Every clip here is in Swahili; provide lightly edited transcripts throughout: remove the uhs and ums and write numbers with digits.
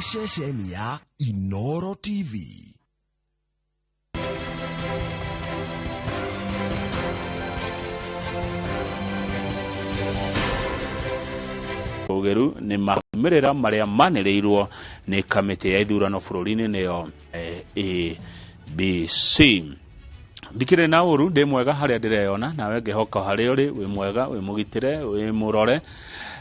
Nishesheni ya Inooro TV. Ugeru ni mamerera maria manereirwo ni kamite ya ithurano bururi-ini niyo ABC. Ndikire na uru ndi mwega haria ndireyona nawe ngehoka hari uri wi mwega wi mugitire wi murore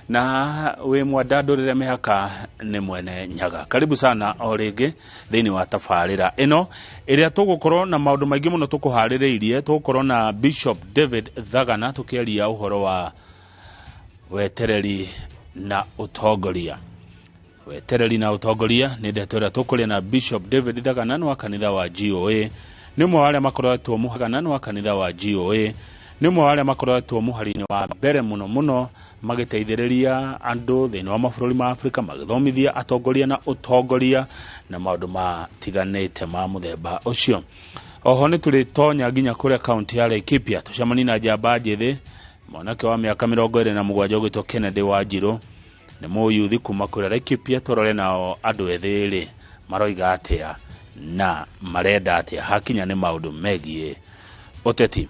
na wi mwadandurire mihaka ni mwene nyaga. Karibu sana o ringi thiini wa tafarira ino iria tugukorwo na maundu maingi muno tukuhaririirie. Tugukorwo na Bishop David Thagana tukiaria uhoro wa wetereri na utongoria. Wetereri na utongoria ni ndeto iria tukuria na Bishop David Thagana wa kanitha wa GOA. Ni mwe wale makoretwo muhagana wa kanitha wa GOA. Ni mwe wale makoretwo muharine wa mbere muno magiteithiriria andu thiini wa mabũrũri ma Afrika magithomithia atongoria na utongoria na maundu matiganite ma muthemba ucio. Oho ni tuli tonya nginya kuria county ya Laikipia tucamani na njamba njithi mwanake wa miaka 27 ugwitwo Kennedy Wanjiru ni muyuthi kuma kuria Laikipia torore nao andu ethiri maroiga atia na marenda atia hakinya ni maundu megie uteti.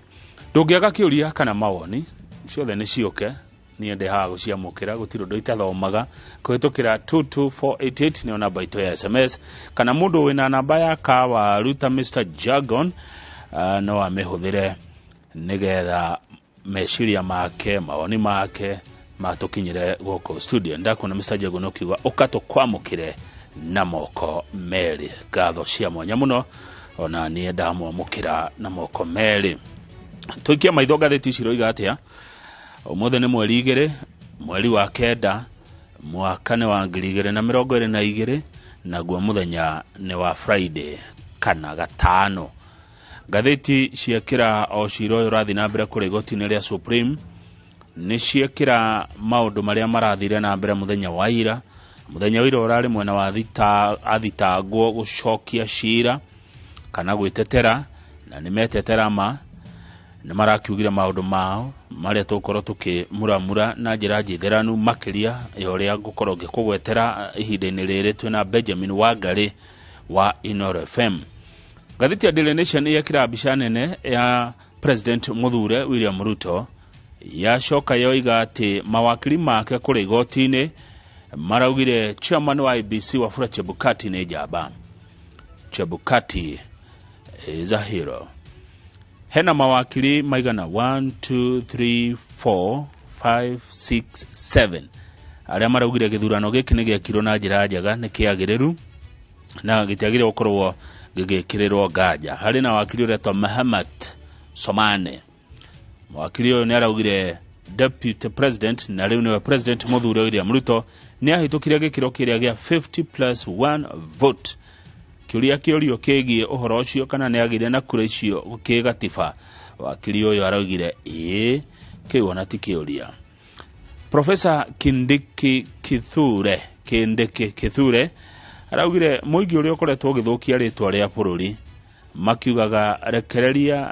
Ndungiaga kiuria kana mawoni ciothe ni cioke ni ende ha guciamukira gutiro ndo itathomaga kuhitukira 22488 ni namba itu ya SMS kana mundu wina namba ya kawa ruta Mr Jargon no amehuthire nigetha meshiria make mawoni make matukinyire goko studio. Ndakuna Mr Jargon ukiwa ukatukwamukire na moko meri gatho cia mwanya muno ona ni ndamwamukira na moko meri. Tuikia maitho gatheti ciroiga atia umuthe ni mweri 2 mweri wa kenda mwaka ni wa 2022 naguo muthenya ni wa Friday kana gatano. Gatheti ciekira o ciro urathi na mbere kuri igoti-ini ria Supreme ni ciekira maundu maria marathire na mbere muthenya wa ira. Muthenya wa ira urari mwena wa athitangwo gucokia cira kana gwitetera na ni metetera ma ni marakiugira maundu mao maria tukorwo tukimuramura na njira njitheranu makiria yoria gukorwo ngikugwetera ihinda-ini riri twina Benjamin Wangari wa Inooro FM. Gatheti ya Daily Nation yekira mbica nene ya President Muthure William Ruto yacoka yoiga ati mawakili make kuri igoti-ini maraugire chairman wa IBC Wafula Chebukati ni njamba. Chebukati is a hero. Hena mawakili maigana 1 2 3 4 5 6 7 aria maraugire githurano giki ni giekirwo na njira njega ni kiagiriru na gitiagire gukorwo gigikirirwo nganja. Hari na wakili uretwa Muhammad Somane. Wakili uyu ni araugire Deputy President na riu niwe President Muthure William Ruto ni ahitukire gikiro kiria gia 50+1 vote. Kiuria kiurio kigie uhoro ucio kana ni agire na kura icio gukigatiba. Wakili uyu araugire kiona ti kiuria. Professor Kindiki Kithure araugire muigi uria ukoretwo githukia ritwa ria bururi makiugaga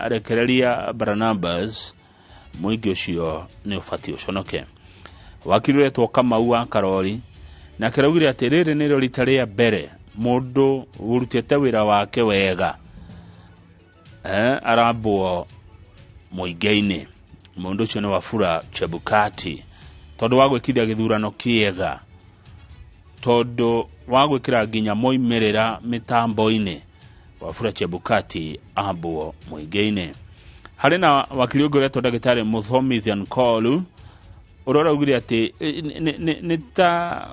rekereria Barnabas muigi ucio ni ufati uconoke. Wakili uretwo Kamau wa Karori na kiraugire ati riri ni rita ria mbere mundu urutete wira wake wega arabwo muingi-ini. Mundu ucio ni Wafula Chebukati tondu wa gwikithia githurano kiega, tondu wa gwikira nginya moimerera mitambo-ini. Wafula Chebukati abwo muingi-ini. Hari na wakili ungi uretwo Ndagitari Muthomithia Nkolu uraugire ati ni ta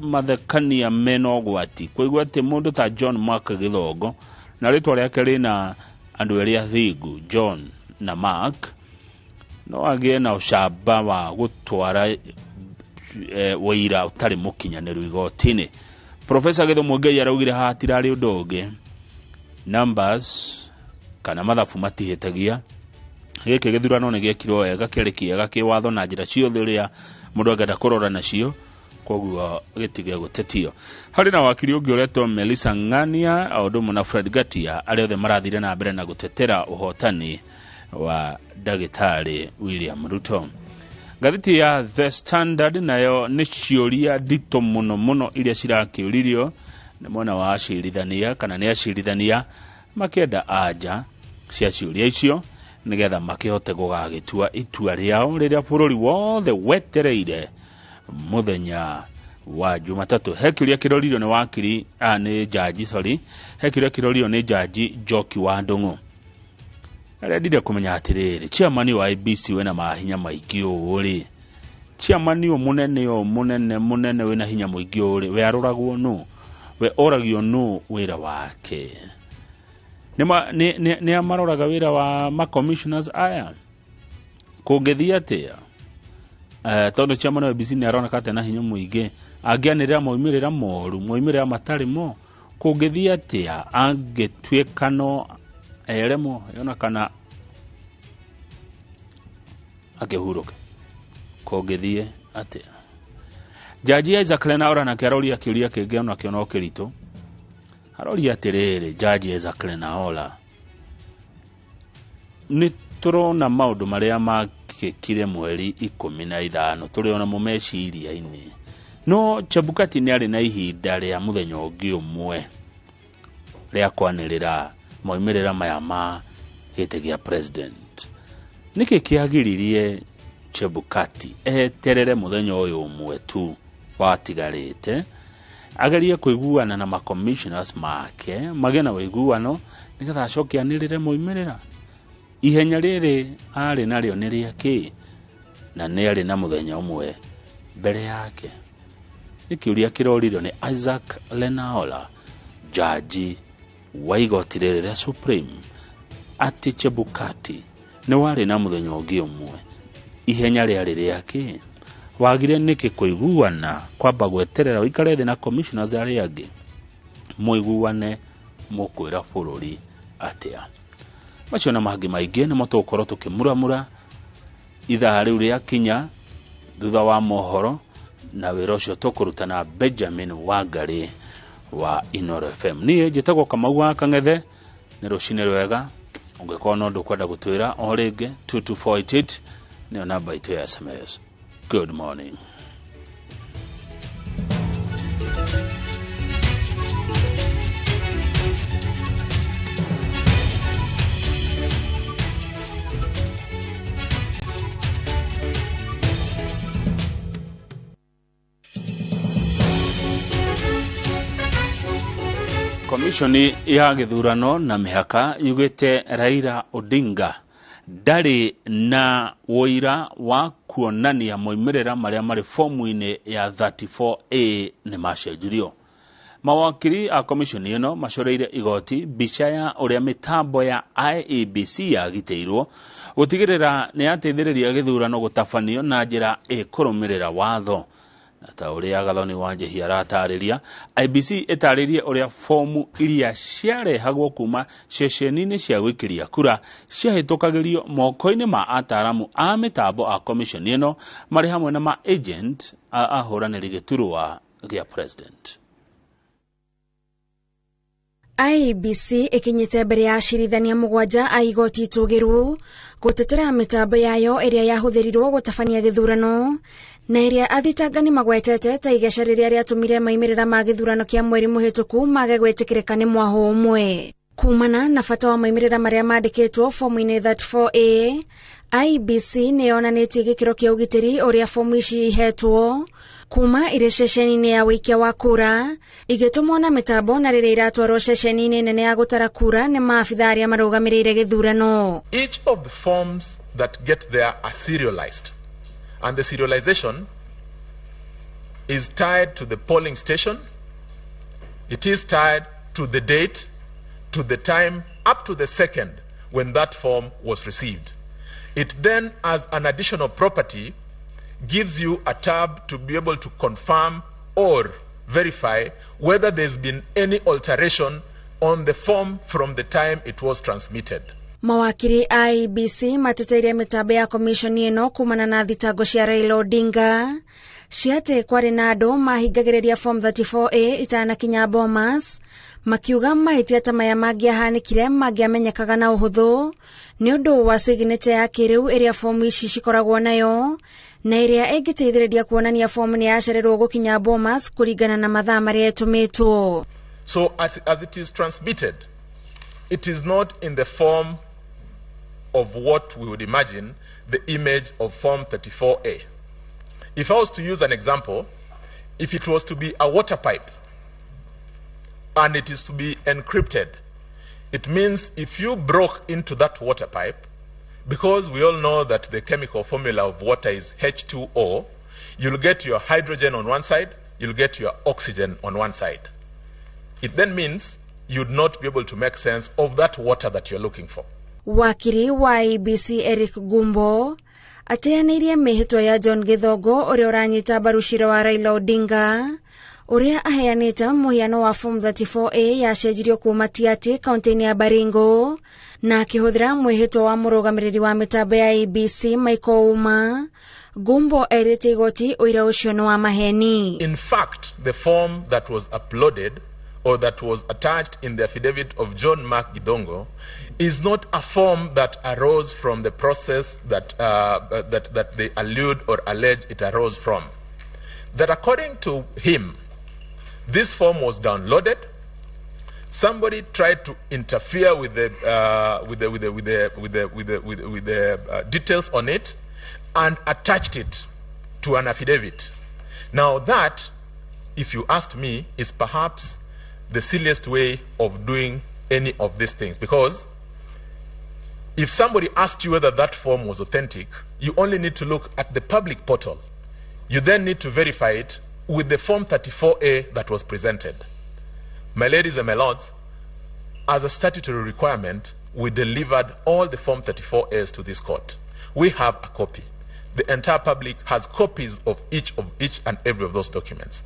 mathekania meno gwati kuigwa ati mundu ta John Mark Githongo na ritwa riake rina andu eri athingu John na Mark no agie na ucamba wa gutwara wira utari mukinyaniru igoti-ini. Professor Githumu Ngai araugire hatirari undu ungi numbers kana mathabu matihitagia. Giki githurano ni giekirwo wega kiri kiega kiwatho na njira ciothe uria mundu angenda kurora nacio koguo gitige gutetio. Hari na wakili ungi uretwo Melissa Ngania aundu na Fred Gatia aria othe marathire na mbere na gutetera uhotani wa Ndagitari William Ruto. Gatheti ya The Standard nayo nĩ ciũria nditũ mũno iria cirakiũririo nĩ mwena wa acirithania kana nĩ acirithania makĩenda anja cia ciũria icio nĩgetha makĩhote gũgagĩtua itua rĩao rĩrĩa bũrũri wothe wetereire mũthenya wa Jumatatu. He kĩũria kĩroririo nĩ wakiri nĩ jaji he kĩũria kĩroririo nĩ jaji Njoki wa Ndung'u. Arendire kumenya atiriri chairman wa IBC wena mahinya maingĩ ũrĩ chairman munene wena hinya mũingĩ ũrĩ we aroragwo no we oragio no wĩra wake nĩ amaroraga wĩra wa ma commissioners aya kũngĩthia atĩa tondũ chairman wa IBC nĩ aroneka atĩ na hinya mũingĩ angĩanĩrĩra moimĩrĩra moru moimĩrĩra matarĩ mo kũngĩthia atĩa angĩtuĩka no eremo yona kana akehuruka kũngĩthie atĩa. Jaji Isaac Lenaola na kĩaroria kĩũria kĩngĩ ona kĩono kĩritũ aroria atĩrĩrĩ Jaji Isaac Lenaola nĩ tũrona maũndũ marĩa makĩkire mweri 15 tũrĩona mũmeciria-inĩ no Chebukati nĩ arĩ na ihinda rĩa mũthenya ũngĩ ũmwe rĩa kwanĩrĩra moimĩrĩra maya ma gĩtĩ gĩa president. Nĩkĩ kĩagiririe Chebukati eterere mũthenya ũyũ ũmwe tu watigarĩte agerie kũiguana na ma commissioners make magĩe na ũiguano nĩgetha acokianĩrĩre moimĩrĩra. Ihenya rĩrĩ arĩ narĩo nĩ rĩakĩ na nĩ arĩ na mũthenya ũmwe mbere yake. Nĩ kĩũria kĩroririo nĩ Isaac Lenaola jaji wa igoti rĩrĩa Supreme ati Chebukati nĩ warĩ na mũthenya ũngĩ ũmwe ihenya rĩarĩ rĩakĩ wagire nĩkĩ kũiguana kwamba gweterera ũikare thĩ na commissioners arĩa angĩ mũiguane mũkwĩra bũrũri atĩa. Macio na mangĩ maingĩ nĩ tũgũkorwo tũkĩmuramura ithaa rĩu rĩakinya thutha wa mohoro na wĩra ũcio tũkũrutana Benjamin Wangari wa Inooro FM. Niĩ njĩtagwo Kamau wa Kang'ethe nĩ rũcinĩ rwega. Ungĩkorwo no ndũkwenda gũtwĩra o rĩngĩ 22488 nĩyo namba itũ ya SMS. Good morning. Komishoni ya gĩthurano na mĩhaka yugĩte Raila Odinga ndarĩ na wũira wa kuonania moimĩrĩra marĩa marĩ fomu-inĩ ya 34A nĩ macenjirio. Mawakiri a komishoni ĩno macoreire igoti mbica ya ũrĩa mĩtambo ya IEBC yagitĩirwo gũtigĩrĩra nĩ yateithĩrĩria gĩthurano gũtabanio na njĩra ĩkũrũmĩrĩra watho. Ta ũrĩa Gathoni wa Njĩhi aratarĩria IBC ĩtarĩrie ũrĩa fomu iria ciarehagwo kuma ceceni-inĩ cia gwĩkĩria kura ciahĩtũkagĩrio moko-inĩ ma ataaramu a mĩtambo a komishoni ĩno marĩ hamwe na ma agent a ahũranĩri gĩturwa gĩa president. IBC ikinyite mbere ya acirithania mũgwanja a igoti itũgĩru gũtetera mĩtambo yayo ĩrĩa yahũthĩrirwo gũtabania gĩthurano na ĩrĩa athitangani magwetete ta igeca rĩrĩa rĩatũmire maimĩrĩra ma gĩthurano kĩa mweri mũhĩtũku mage gwĩtĩkĩrĩka nĩ mwaho ũmwe. Kumana na bata wa maimĩrĩra marĩa mandĩkĩtwo fomu-inĩ 34A, IBC nĩyonanĩtie gĩkĩro kĩa ũgitĩri ũrĩa fomu ici ihetwo kuma irĩ ceceni-inĩ ya wĩikia wa kura igĩtũmwo na mĩtambo na rĩrĩa iratwarwo ceceni-inĩ nene ya gũtara kura nĩ maabitha arĩa marũgamĩrĩire gĩthurano. Each of the forms that get there are serialized, and the serialization is tied to the polling station. It is tied to the date, to the time, up to the second when that form was received. It then, as an additional property, gives you a tab to be able to confirm or verify whether there's been any alteration on the form from the time it was transmitted. Mawakiri IBC mateteire mĩtambo ya komishoni ĩno kumana na thitango cia Raila Odinga ciate kwarĩ na andũ mahingagĩrĩria form 34A itanakinya Bomas makiuga mahĩtia ta maya mangĩahanĩkire mangĩamenyekaga na ũhũthũ nĩ ũndũ wa signature ya kĩrĩu ĩrĩa fomu ici cikoragwo nayo na iria ingiteithĩrĩria kuonania fomu ni yacererwo gukinya Bomas kuringana na mathaa maria etumitwo. So as it is transmitted, it is not in the form of what we would imagine the image of Form 34A. If I was to use an example, if it was to be a water pipe and it is to be encrypted, it means if you broke into that water pipe, because we all know that the chemical formula of water is H2O, you'll get your hydrogen on one side, you'll get your oxygen on one side. It then means you'd not be able to make sense of that water that you're looking for. Wakiri wa IEBC Eric Gumbo ateanĩirie mĩhĩtwa ya John Githongo ũrĩa ũranyita mbaru cira wa Raila Odinga ũrĩa aheanĩte mũhiano wa Form 34A yacenjirio kuma Tiaty kaunti-inĩ ya Baringo na akĩhũthĩra mwĩhĩtwa wa mũrũgamĩrĩri wa mĩtambo ya IEBC Michael Ouma. Gumbo erĩte igoti ũira ũcio nĩ wa maheni. In fact, the form that was uploaded or that was attached in the affidavit of John Mark Gidongo is not a form that arose from the process that that they allude or allege it arose from. That according to him, this form was downloaded. Somebody tried to interfere with the details on it and attached it to an affidavit. Now that, if you asked me, is perhaps the silliest way of doing any of these things, because if somebody asked you whether that form was authentic, you only need to look at the public portal. You then need to verify it with the Form 34A that was presented. My ladies and my lords, as a statutory requirement, we delivered all the Form 34As to this court. We have a copy. The entire public has copies of each and every of those documents.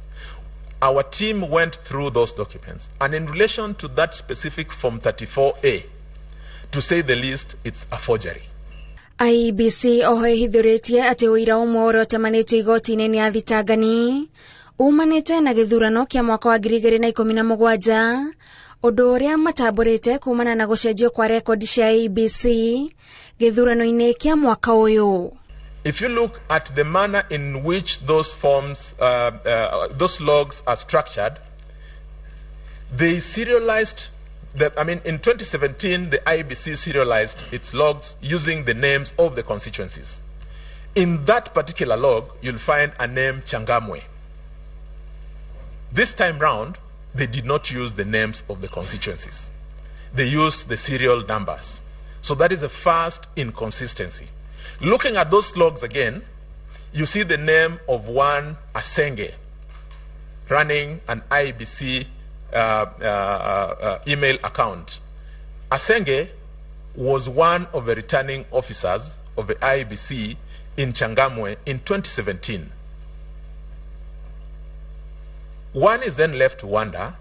Our team went through those documents, and in relation to that specific Form 34A, to say the least, it's a forgery. IEBC oho ihithuritie ati uira umwe uria utamanitio igoti-ini ni athitangani umanite na githurano kia mwaka wa 2017 undu uria matamburite kumana na gucenjio kwa rekodi cia IEBC githurano-ini kia mwaka uyu. If you look at the manner in which those forms, those logs are structured, they serialized. In 2017, the IEBC serialized its logs using the names of the constituencies. In that particular log, you'll find a name Changamwe. This time round, they did not use the names of the constituencies. They used the serial numbers. So that is a first inconsistency. Looking at those logs again, you see the name of one Asenge running an IEBC email account. Asenge was one of the returning officers of the IEBC in Changamwe in 2017. One is then left to wonder,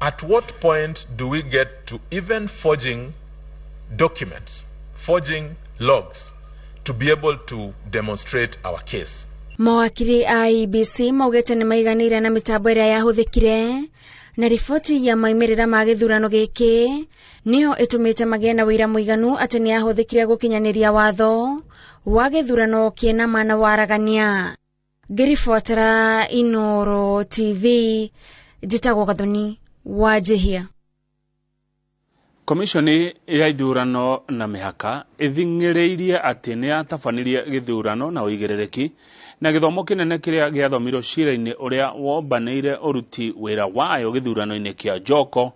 at what point do we get to even forging documents, forging logs, to be able to demonstrate our case? Mawakiri IEBC maugete ni maiganire na mitambo iria yahuthikire na riboti ya maimirira ma githurano giki niyo itumite magie na wira muiganu ati ni yahuthikire gukinyaniria watho wa githurano kiena mana waragania. Ngirifuatira Inooro TV, njitagwo Gathoni Wanjihia. Komishoni ya ithurano na mihaka ithing'ĩrĩirie ati ni yatabanirie githurano na uigĩrĩrĩki na githomo kinene kiria giathomirwo cira-inĩ uria wombanĩire uruti wira wayo githurano-inĩ kia Joko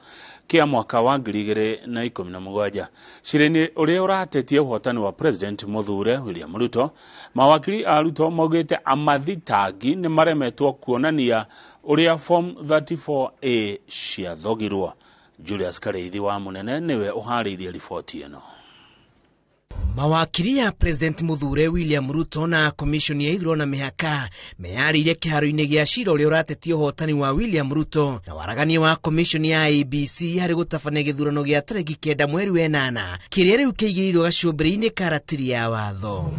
kia mwaka wa 2017. Cira-inĩ uria uratetie ũhotani wa President Muthure William Ruto, mawakiri a Ruto maugĩte amathitangi ni maremetwo kuonania uria Form 34A ciathogirwo. Julius Kareithi wa Munene niwe uharĩirie riboti ĩno. Mawakiri ya President Muthure William Ruto na Commission ya ithurano na mihaka meyarĩire kĩharo-inĩ gĩa cira ũrĩa ũratetie ũhotani wa William Ruto na waragania wa Commission ya IEBC harĩ gũtabania gĩthurano gĩa tarĩki 9 mweri wa 8 kĩrĩa rĩu kĩigĩrĩirwo gacũmbĩrĩ-inĩ ka ratiri ya watho.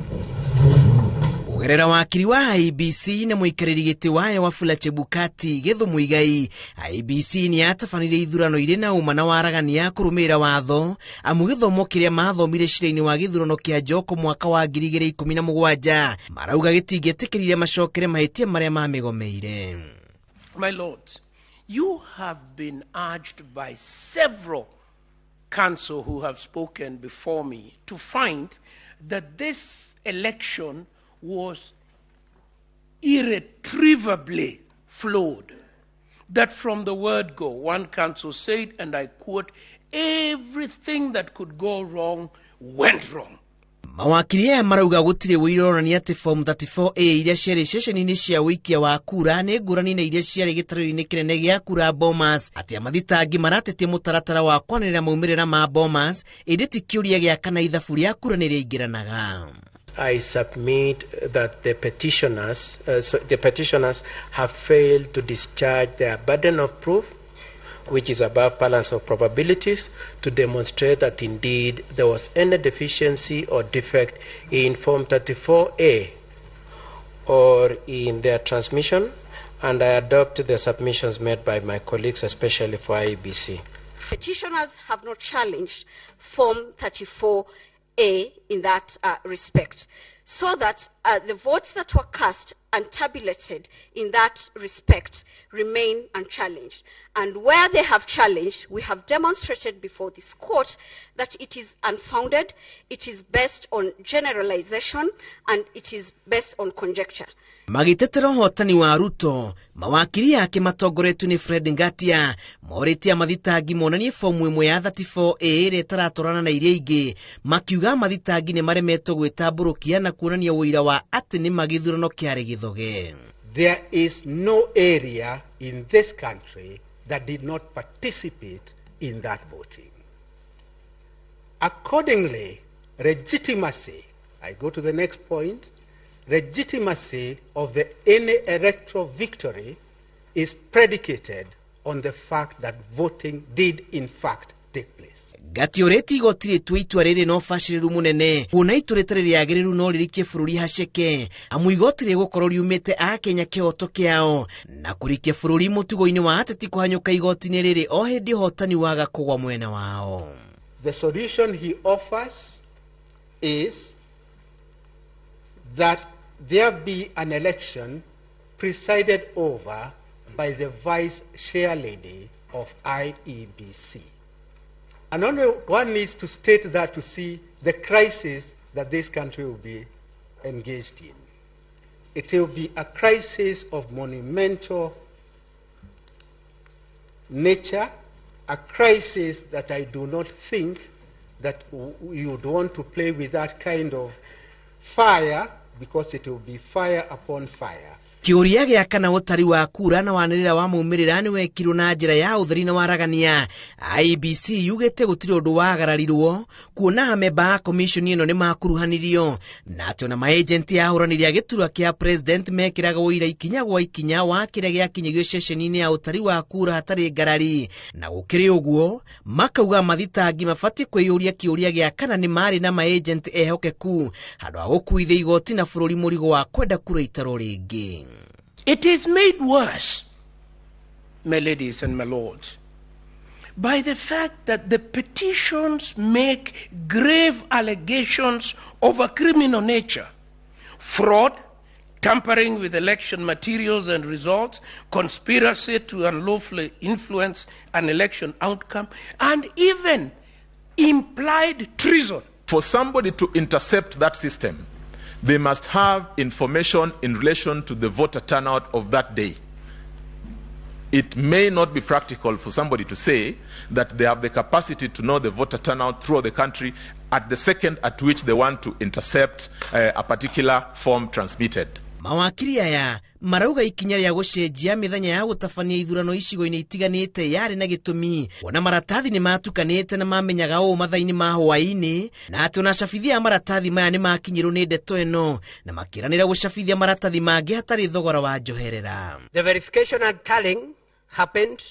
kugerera wakiri wa IEBC na muikariri giti wayo Wafula Chebukati Githumu Igai. IEBC ni yatafanire ithurano ire na uma na waragania kurumira watho amu githomo kiria mathomire cira-ini wa githurano kia Joko mwaka wa 2017 marauga gitingĩtĩkĩrire macokere mahitia maria mamigomeire. My Lord, you have been urged by several counsel who have spoken before me to find that this election was irretrievably flawed. That from the word go, one counsel said, and I quote, everything that could go wrong went wrong. Mawakiri aya marauga gutire wironania ati form 34A iria ciari ceceni-ini cia wikia wa kura ni ngurani na iria ciari gitaro-ini kinene gia kura Bomas ati amathitangi maratetie mutaratara wa kwanĩrĩra maumirĩra ma Bomas ĩndĩ ti kĩũria gĩa kana ithabu rĩa kura nĩ rĩaingĩranaga. I submit that the petitioners have failed to discharge their burden of proof, which is above balance of probabilities, to demonstrate that indeed there was any deficiency or defect in Form 34A or in their transmission, and I adopt the submissions made by my colleagues, especially for IEBC. Petitioners have not challenged Form 34A in that respect, so that the votes that were cast and tabulated in that respect remain unchallenged. And where they have challenged, we have demonstrated before this court that it is unfounded, it is based on generalization, and it is based on conjecture. Magitetera hotani wa Ruto, mawakiri yake matongoretio ni Fred Ngatia, morĩtie amathitangi monanie fomu ĩmwe ya 34A ĩrĩa ĩtaratorana na iria ingĩ, makiuga amathitangi nĩ maremetwo gwĩtambũrũkia na kuonania ũira wa atĩ nĩ magithurano kĩarĩ gĩthoge. There is no area in this country that did not participate in that voting. Accordingly, legitimacy, I go to the next point, legitimacy of any electoral victory is predicated on the fact that voting did in fact take place. Gati oreti igoti rĩtua itua rĩrĩ no bacĩrĩru mũnene kuona itua rĩtarĩ rĩagĩrĩru no rĩrikie bũrũri haceke amu igoti rĩgũkorwo riumĩte a Kenya kĩhoto kĩao na kũrikia bũrũri mũtugo-inĩ wa ateti kũhanyũka igoti-inĩ rĩrĩ o hĩndĩ hotani waga kũgwa mwena wao. The solution he offers is that there be an election presided over by the vice chair lady of IEBC. And only one needs to state that to see the crisis that this country will be engaged in. It will be a crisis of monumental nature, a crisis that I do not think that you would want to play with that kind of fire, because it will be fire upon fire. Kiuria gĩa kana gũtari wa kura na wanĩrĩra wa maumĩrĩra nĩ wekirwo na njĩra ya ũtheri na waragania. IEBC yugĩte gũtirĩ ũndũ wagararirwo kuona amemba a commission ĩno nĩ makuruhanirio na atĩ ona maagenti a ahũranĩri a gĩturwa kĩa president mekĩraga ũira ikinya gwa ikinya wa kĩrĩa gĩakinyĩrio ceceni-inĩ ya ũtari wa kura hatarĩ ngarari, na gũkĩrĩ ũguo makauga mathitangi mabatiĩ kwĩyũria kĩũria gĩa kana nĩ marĩ na maagenti ehokeku handũ ha gũkuithia igoti na bũrũri mũrigo wa kwenda kura itarwo rĩngĩ. It is made worse, my ladies and my lords, by the fact that the petitions make grave allegations of a criminal nature: fraud, tampering with election materials and results, conspiracy to unlawfully influence an election outcome, and even implied treason. For somebody to intercept that system, they must have information in relation to the voter turnout of that day. It may not be practical for somebody to say that they have the capacity to know the voter turnout throughout the country at the second at which they want to intercept a particular form transmitted. Mawakiri aya marauga ikinya rĩa gũcenjia mĩthenya ya gũtabania ithurano icigo-inĩ itiganĩte yarĩ na gĩtũmi kuona maratathi nĩ matukanĩte na mamenyaga ũũ mathaa-inĩ ma hwaĩ-inĩ na atĩ ona cabithia maratathi maya nĩ makinyĩrwo nĩ ndeto ĩno na makĩranĩra gũcabithia maratathi mangĩ hatarĩ thogora wa njoherera. The verification and tallying happened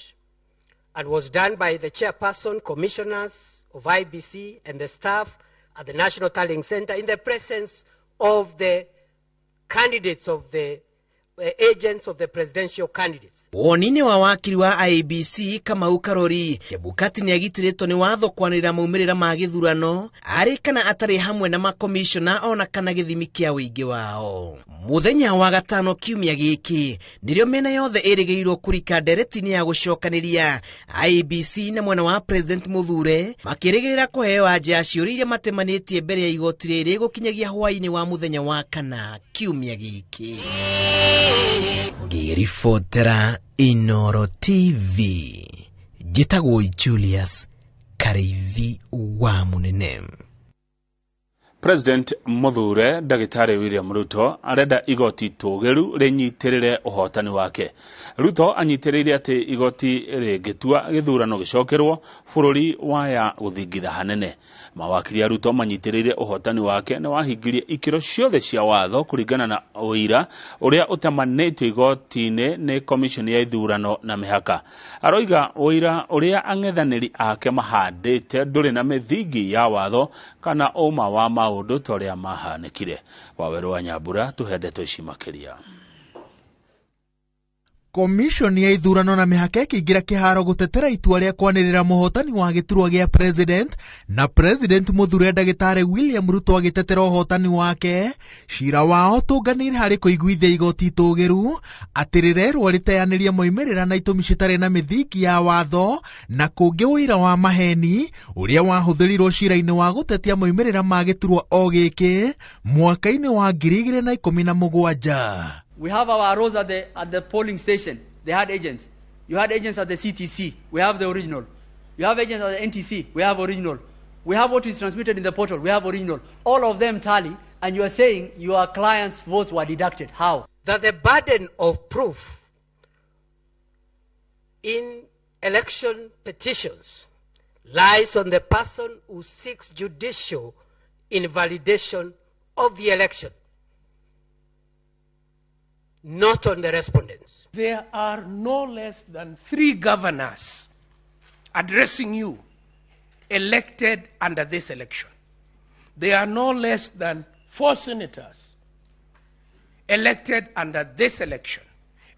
and was done by the chairperson, commissioners of IEBC and the staff at the National Tallying Center in the presence of the candidates of the agents of the presidential candidates. Woni-inĩ wa wakiri wa IEBC Kamau Karori, Chebukati nĩ agitĩrĩtwo nĩ watho kwanĩrĩra maumĩrĩra ma gĩthurano arĩ kana atarĩ hamwe na makomishona ona kana gĩthimi kĩa ũingĩ wao. Mũthenya wa gatano kiumia gĩkĩ nĩrĩo mĩena yothe ĩrĩgĩrĩirwo kũrika ndereti-inĩ ya gũcokanĩria IEBC na mwena wa president mũthure makĩrĩgĩrĩra kũheo anja ya ciũria iria matemanĩtie mbere ya igoti rĩrĩ gũkinyagia hwaĩ-inĩ wa mũthenya wa kana kiumia gĩkĩ. Ngĩribotera Inooro TV, njĩtagwo Julius Kareithi wa Munene. President Muthure Ndagĩtarĩ William Ruto arenda igoti tũgĩru rĩnyitĩrĩre ũhotani wake. Ruto anyitĩrĩire atĩ igoti rĩngĩtua gĩthurano gĩcokerwo bũrũri waya gũthingitha hanene. Mawakiri a Ruto manyitĩrĩire ũhotani wake nĩ wahingirie ikĩro ciothe cia watho kũringana na ũira ũrĩa ũtemanĩtio igoti-inĩ nĩ commission ya ithurano na mĩhaka. Aroiga ũira ũrĩa ang'ethanĩri ake mahandĩte ndũrĩ na mĩthingi ya watho kana ũma wa maũndũ torĩa mahanĩkire. Waweru wa Nyambura tũhendeto ici makĩria. Commission ya ithurano na mĩhaka ĩkĩingĩra kĩharo gũtetera itua rĩa kwanĩrĩra mũhotani wa gĩturwa gĩa president na president Muthure Ndagĩtarĩ William Ruto agĩtetera ũhotani wake. Cira wao tũnganĩire harĩ kũiguithia igoti tũgĩru atĩ rĩrerwo rĩteanĩria moimĩrĩra na itũmi citarĩ na mĩthingi ya watho na kũngĩ ũira wa maheni ũrĩa wahũthĩrirwo cira-inĩ wa gũtetia moimĩrĩra ma gĩturwa o gĩkĩ mwaka-inĩ wa 2017. We have our rows at the polling station. They had agents. You had agents at the CTC. We have the original. You have agents at the NTC. We have original. We have what is transmitted in the portal. We have original. All of them tally, and you are saying your client's votes were deducted. How? That the burden of proof in election petitions lies on the person who seeks judicial invalidation of the election, not on the respondents. There are no less than 3 governors addressing you elected under this election. There are no less than 4 senators elected under this election.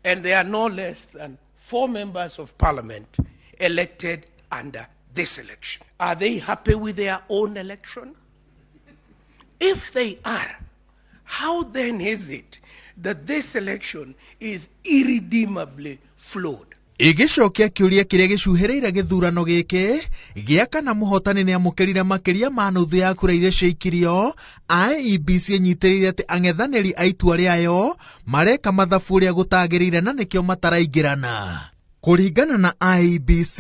And there are no less than 4 members of parliament elected under this election. Are they happy with their own election? If they are, how then is it that this election is irredeemably flawed? Igĩcokia kĩũria kĩrĩa gĩcuhĩrĩire gĩthurano gĩkĩ gĩa kana mũhotani nĩ amũkĩrire makĩria ma nuthu ya kura iria ciaikirio, IEBC nyitĩrĩire atĩ ang'ethanĩri a itua rĩayo mareka mathabu ũrĩa gũtagĩrĩire na nĩkĩo mataraingĩrana. Kũringana na IEBC,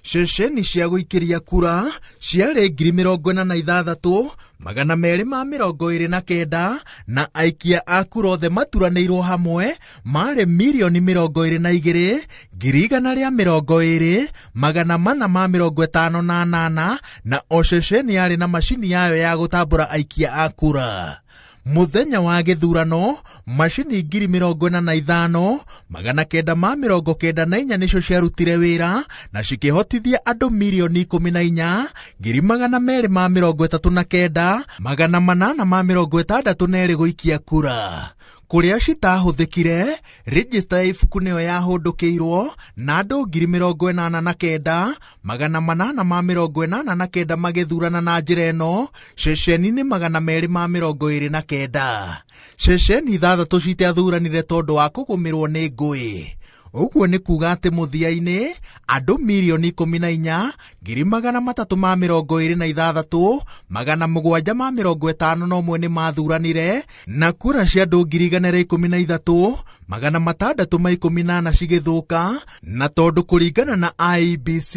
ceceni cia gũikĩria kura ciarĩ 26,229 na aikia a kura othe maturanĩirwo hamwe marĩ 1,220,458 na o ceceni yarĩ na macini yayo ya gũtambũra aikia a kura. Muthenya wa gĩthurano macini 45,994 nĩcio ciarutire wĩra na cikĩhotithia andũ 14,239,862 gũikia kura. Kũrĩa citahũthĩkire, register ya ibuku nĩyo yahũndũkĩirwo na andũ 89,889 magĩthurana na njĩra ĩno, ceceni-inĩ 229. Ceceni 6 citiathuranire tondũ wa kũgũmĩrwo nĩ ngũĩ. Ũguo nĩ kuga atĩ mũthia-inĩ andũ 1,326,751 nĩ mathuranire na kura cia andũ 113,618 cigĩthũka, na tondũ kũringana na IEBC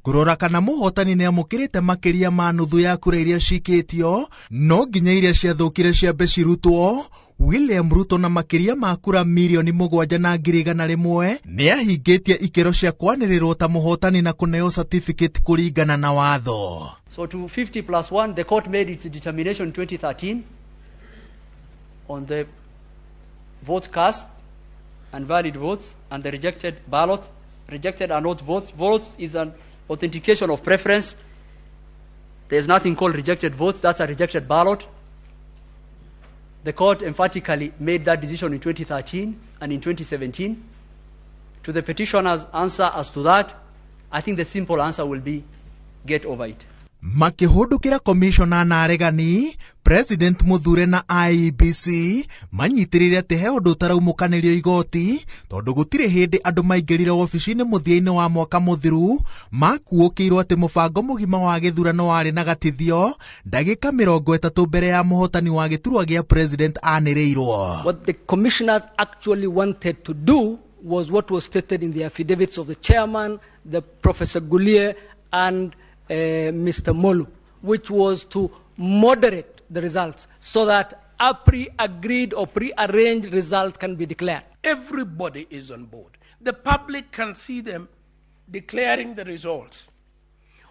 kũrora kana mũhotani nĩ amũkĩrĩte makĩria ma nuthu ya kura iria cikĩtio, no nginya iria ciathũkire ciambe cirutwo. William Ruto na makĩria ma kura 7,100,000 nĩ ahingĩtie ikĩro cia kwanĩrĩrwo ta mũhotani na kũneo certificate kũringana na watho. So to 50+1, the court made its determination in 2013 on the votes cast and valid votes and the rejected ballot. Rejected are not votes. Votes is an authentication of preference. There's nothing called rejected votes. That's a rejected ballot. The court emphatically made that decision in 2013 and in 2017. To the petitioner's answer as to that, I think the simple answer will be, get over it. Makihudukira commissioner na aregani, President Muthure na IEBC manyitirire ati he undu utaraumukanirio igoti tondu gutire hindi andu maingirire ofici-ini muthiaini wa mwaka muthiru makuukirwo ati mubango mugima wa githurano wari na gatithio ndagika 30 mbere ya muhotani wa giturwa gia president anireirwo. What the commissioners actually wanted to do was what was stated in the affidavits of the chairman, the Professor Gulier and Mr. Molu, which was to moderate the results so that a pre-agreed or pre-arranged result can be declared. Everybody is on board. The public can see them declaring the results.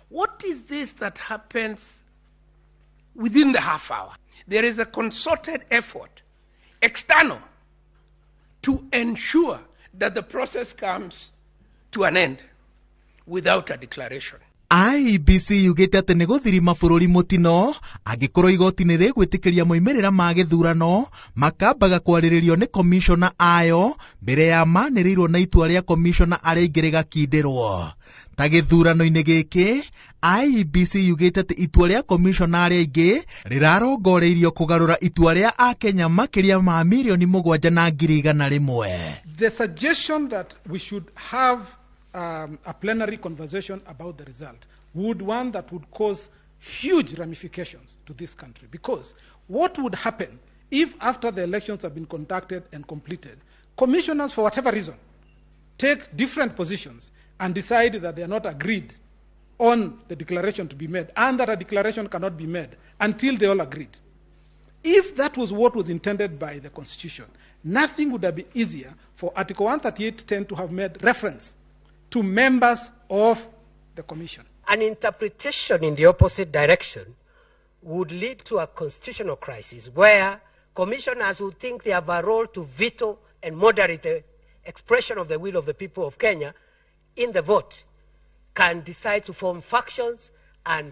What is this that happens within the half hour? There is a concerted effort, external, to ensure that the process comes to an end without a declaration. IEBC yugite ati ni guthirima bururi mutino angikorwo igoti ni rigwitikiria moimerera ma githurano makambaga kwariririo ni commissioner ayo mbere ya manirirwo na itua ria commissioner aria ingiri gakindirwo. Ta githurano-ini giki IEBC yugite ati itua ria commissioner aria ingi rirarongoreirio kugarura itua ria Akenya makiria ma milioni 700,100. The suggestion that we should have a plenary conversation about the result would one that would cause huge ramifications to this country, because what would happen if after the elections have been conducted and completed, commissioners for whatever reason take different positions and decide that they are not agreed on the declaration to be made and that a declaration cannot be made until they all agreed. If that was what was intended by the Constitution, nothing would have been easier for Article 138(10) to have made reference to members of the Commission. An interpretation in the opposite direction would lead to a constitutional crisis where commissioners who think they have a role to veto and moderate the expression of the will of the people of Kenya in the vote can decide to form factions and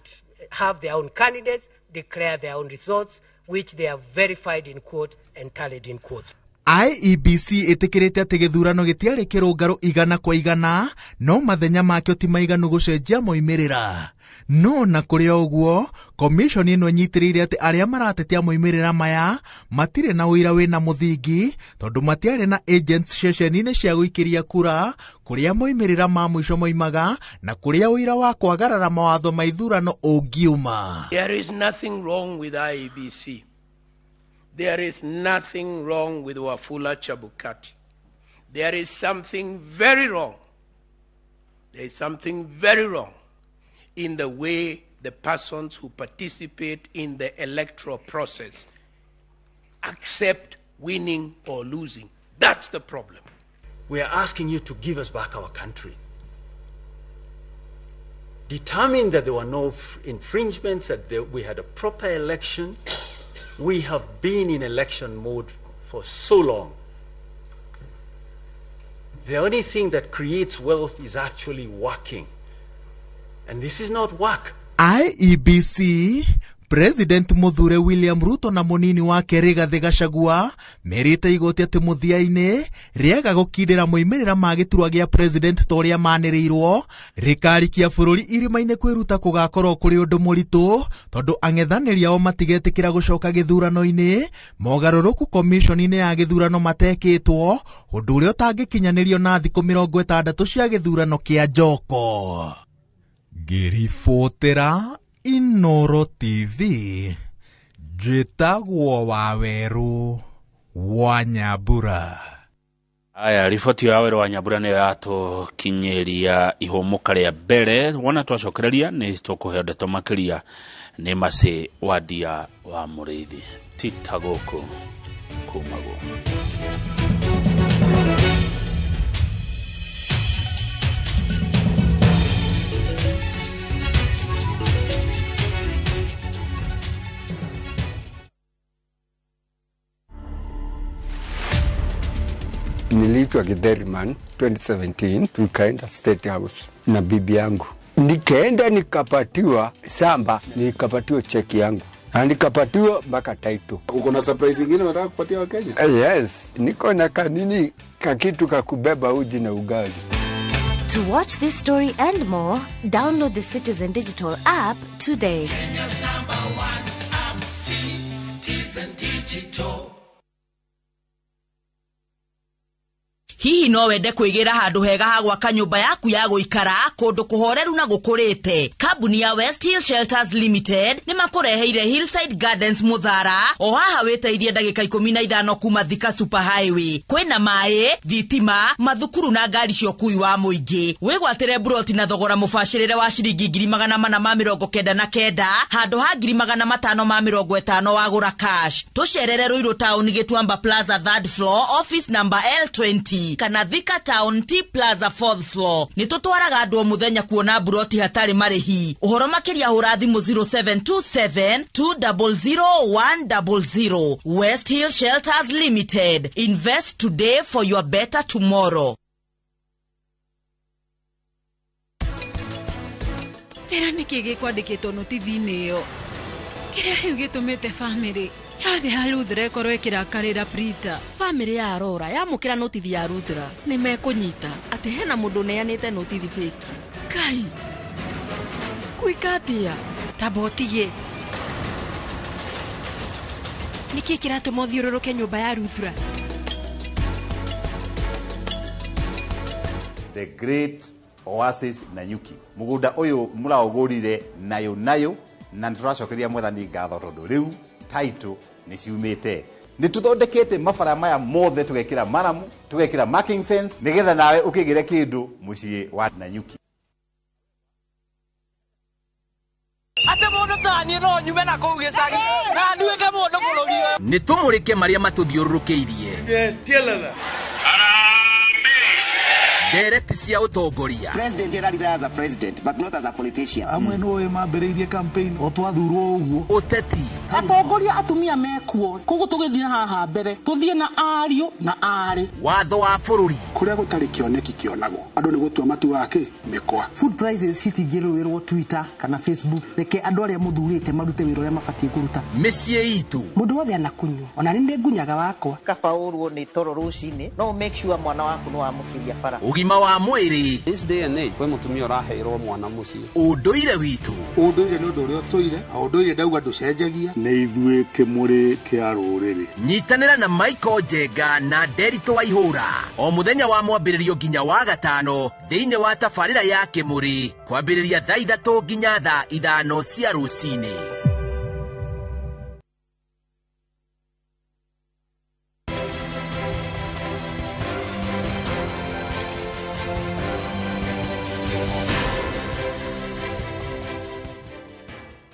have their own candidates, declare their own results, which they have verified in quote and tallied in quotes. IEBC itikirite ati githurano gitiari kirungaro igana kwa igana no mathenya makio ti maiganu gucenjia moimirira. No na kuri oguo commission ino nyitirire ati aria maratetia moimirira maya matire na uira wina muthingi tondu matiari na agents ceceni-ini cia guikiria kura kuria moimirira ma mwisho moimaga na kuria uira wa kwagarara mawatho ma ithurano ungiuma. There is nothing wrong with IEBC. There is nothing wrong with Wafula Chebukati. There is something very wrong. There is something very wrong in the way the persons who participate in the electoral process accept winning or losing. That's the problem. We are asking you to give us back our country. Determine that there were no infringements, that we had a proper election. We have been in election mode for so long. The only thing that creates wealth is actually working. And this is not work. IEBC President Muthure William Ruto na munini wake Rigathi Gachagua merite igoti ati muthia-ini riega gukindira moimirira ma giturwa gia president toria manirirwo rikarikia bururi irima-ini kwiruta kugakorwo kuri undu muritu tondu ang'ethaniri ao matigetikira gucoka githurano-ini mogaruruku commission-ini ya githurano matekitwo undu uria utangikinyanirio na thiku 60 cia githurano kia njoko. Girifotera Inooro TV Jitagwo Waweru wa Nyambura. Aya, riboti ya Waweru wa Nyambura niyo yatukinyiria ihumuka ria mbere. Wona twacokereria ni tukuhe ndeto makiria ni Masi Wadia wa Muriithi Titagoko kumago. Niliitwa Githeriman 2017, tukaenda State House na bibi yangu. Nikaenda nikapatiwa samba, nikapatiwa cheki yangu. na nikapatiwa mpaka title. Uko na surprise nyingine unataka kupatia Wakenya? Yes, niko na kanini kakitu kakubeba uji na ugali. To watch this story and more, download the Citizen Digital app today. Kenya's #1 app, Citizen Digital. Hihi no wende kwĩgira handu hega ha gwaka nyũmba yaku ya gũikara kũndũ kũhoreru na gũkũrĩte? Kambuni ya West Hill Shelters Limited nĩ makũreheire Hillside Gardens Muthara, o haha wĩteithie ndagĩka 15 kuma Thika Super Highway. Kwĩna maĩ, thitima, mathukuru na ngari cia ũkui wa mũingĩ. Wĩgwatĩre broti na thogora mũbacĩrĩre wa ciringi 499 handũ ha 550 wagũra cash. Tũcerere Ruiru Town Gĩtuamba Plaza 3rd floor, office number L20. Kana Thika Town T Plaza 4th floor. Nitutwaraga andu muthenya kuona broti hatari marihi. Uhoro makiria hura thimu 0727 200 West Hill Shelters Limited. Invest today for your better tomorrow. Tera nikige kwandikitwo notithi-ini iyo. Kiria riu gitumite family yathi ha Ruthra korwo ikirakarira Prita. Family ya Aurora yamukira notithi ya Ruthra ni mekunyita ati hena mundu neanite notithi fake. Kai kuikatia tabotiye niki kiratu mothiururuke nyumba ya Ruthra. The Great Oasis Nanyuki mugunda uyu muraugurire nayo na turacokeria mwathani ngatho tondu riu title ni ciumite. Ni tuthondekete mabara maya mothe tugekira maramu, tugekira marking fence nigetha nawe ukigire kindu mucii wa Nanyuki. Ate mundu tani no nyume na kuu gicagi na nduike mundu bururi ni tumurike maria matuthiururukiirie tielala Dereti cia utongoria. President era as a president but not as a politician. Amwe no mambĩrĩirie campaign o twathurwo ũguo. Uteti. Atongoria atumia mekuo. Koguo tugithie haha mbere. Tuthie na ariũ na arĩ. Watho wa bũrũri. Kuria gũtarĩ kĩoneki kĩonagwo. Andũ nĩ gũtua matua ake mĩkwa. Food prices citingĩrũĩrwo Twitter kana Facebook. Reke andũ arĩa mũthurĩte marute wĩra ũrĩa mabatiĩ kũruta. Mĩciĩ itũ. Mũndũ wothe anakunywa. Ona nĩ ngunyaga wakwa. Kaba ũrwo nĩ toro rũcinĩ. No make sure mwana waku nĩ wamũkĩria bara. Ugima wa mwĩrĩ. This day and age, we mutumia ũraheirwo mwana mũciĩ. Ũndũire witũ. Ũndũire nĩ ũndũ ũrĩa ũtũire. Ũndũire ndauga ndũcenjagia. Nĩ ithuĩ kĩmũrĩ kĩa rũrĩrĩ. Nyitanĩra na Michael Njenga na Derito Waihũra o muthenya wa mwambĩrĩrio nginya wa gatano thĩinĩ wa tabarĩra ya Kĩmũrĩ kwambĩrĩria thaa 3 nginya thaa 5 cia rũcinĩ.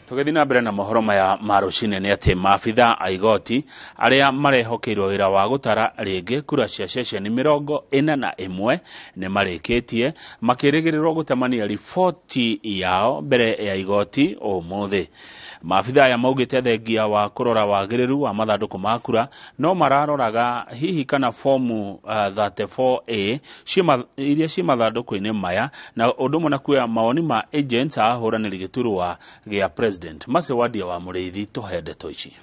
Tugethi na mbere na mohoro maya ma rũcinĩ nĩ atĩ maabitha a igoti arĩa marehokeirwo wĩra wa gũtara rĩngĩ kura cia ceceni 41 nĩ marĩkĩtie makĩrĩgĩrĩrwo gũtemania riboti yao mbere ya igoti ũmũthĩ. Maabitha aya maugĩte thengia wa kũrora wagĩrĩru wa mathandũkũ ma kura no mararoraga hihi kana fomu 34A iria ci mathandũkũ-inĩ maya na ũndũ ũmwe na kuoya mawoni ma agents a ahũranĩri gĩturwa gĩa president Masewadia wa Mũrĩithi tũhe ndeto ici.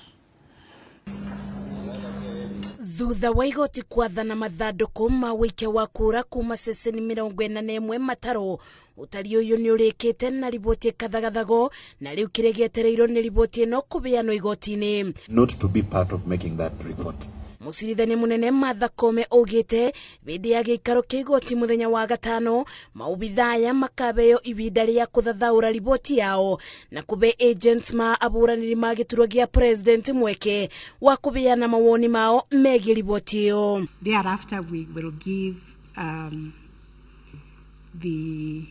Thutha wa igoti kwathana mathandũkũ ma wĩikia wa kura kuma ceceni 41 mataro, utari ũyũ nĩ ũrĩkĩte na riboti ĩkathagathago na rĩu kĩrĩa gĩetereirwo nĩ riboti ĩno kũbeanwo igoti-inĩ. Not to be part of making that report. Mũcirithania mũnene Martha Koome augĩte hĩndĩ ya gĩikaro kĩa igoti mũthenya wa gatano maobitha aya makabeo ibinda rĩa kũthathaũra riboti yao na kube agents ma aburanĩri ma gĩturwa gĩa president mweke wa kubeana mawoni mao megiĩ riboti ĩyo. Thereafter we will give the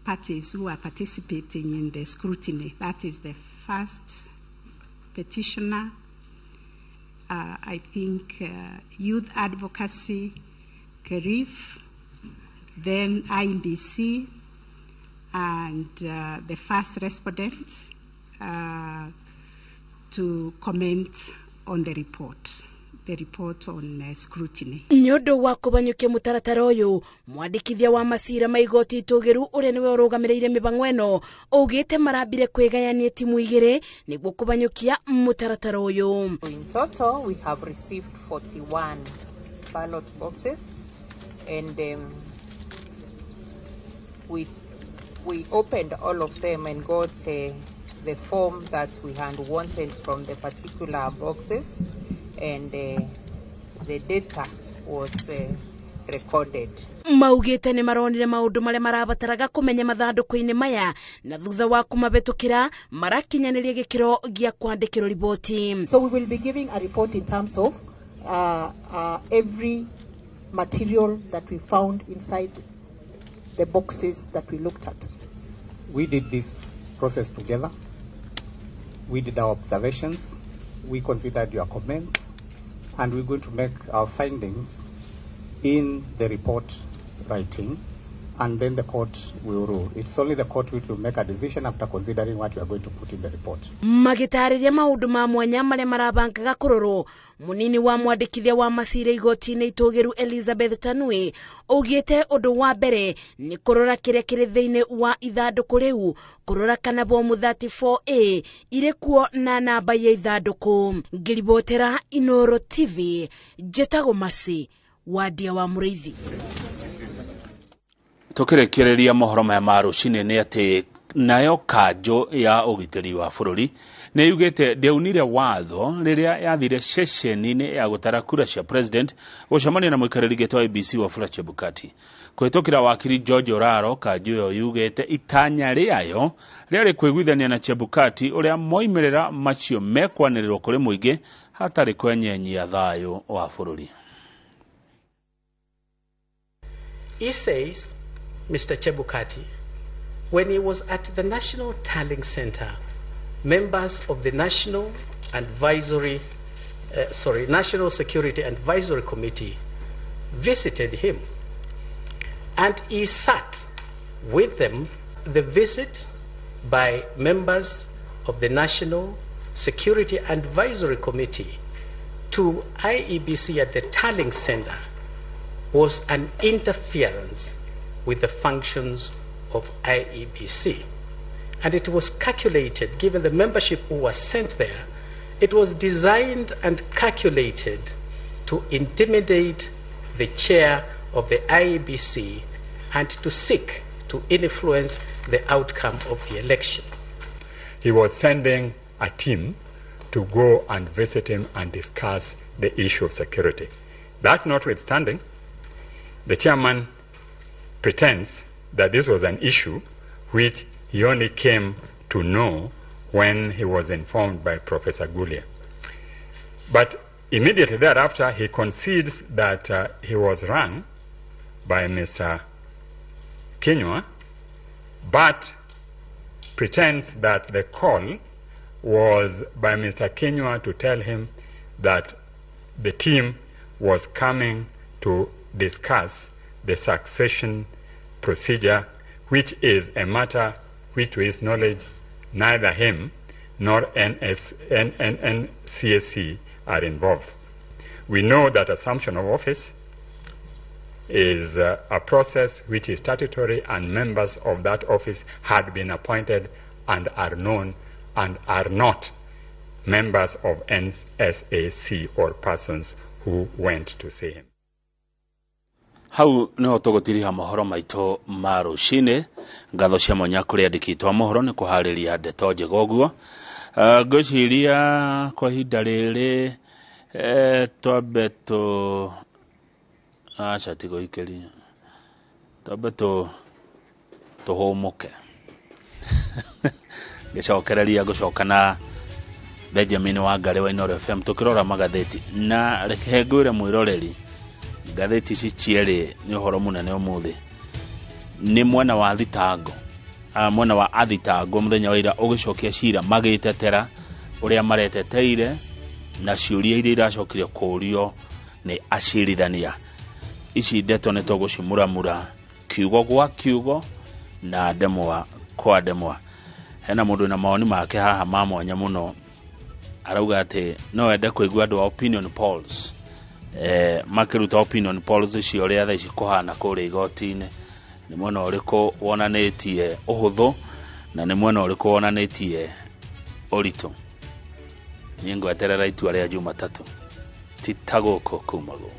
parties who are participating in the scrutiny, that is the first petitioner, I think youth advocacy, KERIF, then IBC, and the first respondents to comment on the report. the report on scrutiny. Nyondo wa kubanyukia mutaratara uyu mwandikithia wa masira maigoti itugiru uria niwe urugamirire mibango eno ugite marambire kwegayania timu igire niguo kubanyukia mutaratara uyu. In total we have received 41 ballot boxes and we opened all of them and got the form that we had wanted from the particular boxes, and the data was recorded. Maugite ni maronire maundu maria marabataraga kumenya mathanduku-ini maya na thutha wa kumabetukira marakinyaniria gikiro gia kwandikiro riboti. So we will be giving a report in terms of every material that we found inside the boxes that we looked at. We did this process together. We did our observations. We considered your comments, and we're going to make our findings in the report writing, and then the court will rule. It's only the court which will make a decision after considering what we are going to put in the report. Magitariria maundu ma mwanya maria marabankaga kuroro munini wa mwandikithia wa masira igoti-ini itugiru Elizabeth Tanui ugite undu wa mbere ni kurora kiria kiri thiini wa ithanduku riu, kurora kana bomu 34A ire kuo na namba ya ithanduku. Ngiribotera Inooro TV, Jetago Masi wadia wa Muriithi. Tukirekereria mohoro maya ma ruciini ni ati nayo kanjo ya ugitiri wa bururi ni yugite ndeunire watho riria yathire ceceni-ini ya gutara kura cia president gucemania na muikariri gito wa IEBC Wafula Chebukati. Kuhitukira wakiri George Oraro, kanjo yo yugite itanya riayo riari kwiguithania na Chebukati uria moimerera macio mekwaniririo kuri muingi hatari kwenyenyia thayo wa bururi. He says, Mr. Chebukati, when he was at the National Tallying Center, members of the National Security Advisory Committee visited him, and he sat with them. The visit by members of the National Security Advisory Committee to IEBC at the Tallying Center was an interference with the functions of IEBC. And it was calculated, given the membership who was sent there, it was designed and calculated to intimidate the chair of the IEBC and to seek to influence the outcome of the election. He was sending a team to go and visit him and discuss the issue of security. That notwithstanding, the chairman pretends that this was an issue which he only came to know when he was informed by Professor Gulia. But immediately thereafter, he concedes that he was rung by Mr. Kinyua, but pretends that the call was by Mr. Kinyua to tell him that the team was coming to discuss the succession procedure, which is a matter which, to his knowledge, neither him nor NCSC are involved. We know that assumption of office is a process which is statutory, and members of that office had been appointed and are known and are not members of NSAC or persons who went to see him. Hau no tugutiriha mohoro maito ma ruciini. Ngatho cia mwanya kuri andikitwo mohoro ni kuhariria ndeto njega uguo. Ngwiciria kwa ihinda riri twambe acha tigo ikeria twambe tuhumuke gicokereria gucoka na Benjamin Wangari wa Inooro FM tukirora magatheti na reke ngwire mwiroreri gatheti ici cieri ni uhoro munene umuthi ni mwena wa thitango mwena wa athitango muthenya wa ira ugicokia cira magitetera uria mareteteire na ciuria iria iracokire kurio ni acirithania. Ici ndeto ni tugucimuramura kiugo gwa kiugo na ndemwa kwa ndemwa. Hena mundu na maoni make haha ma mwanya muno arauga ati no ende kuigua andu opinion polls makiruta opinion polls icio ria tha ici kuhana kuri igoti-ini ni mwena uriku wonanitie uhuthu na ni mwena uriku wonanitie uritu ni ngweterera itua ria Jumatatu titaguko kumago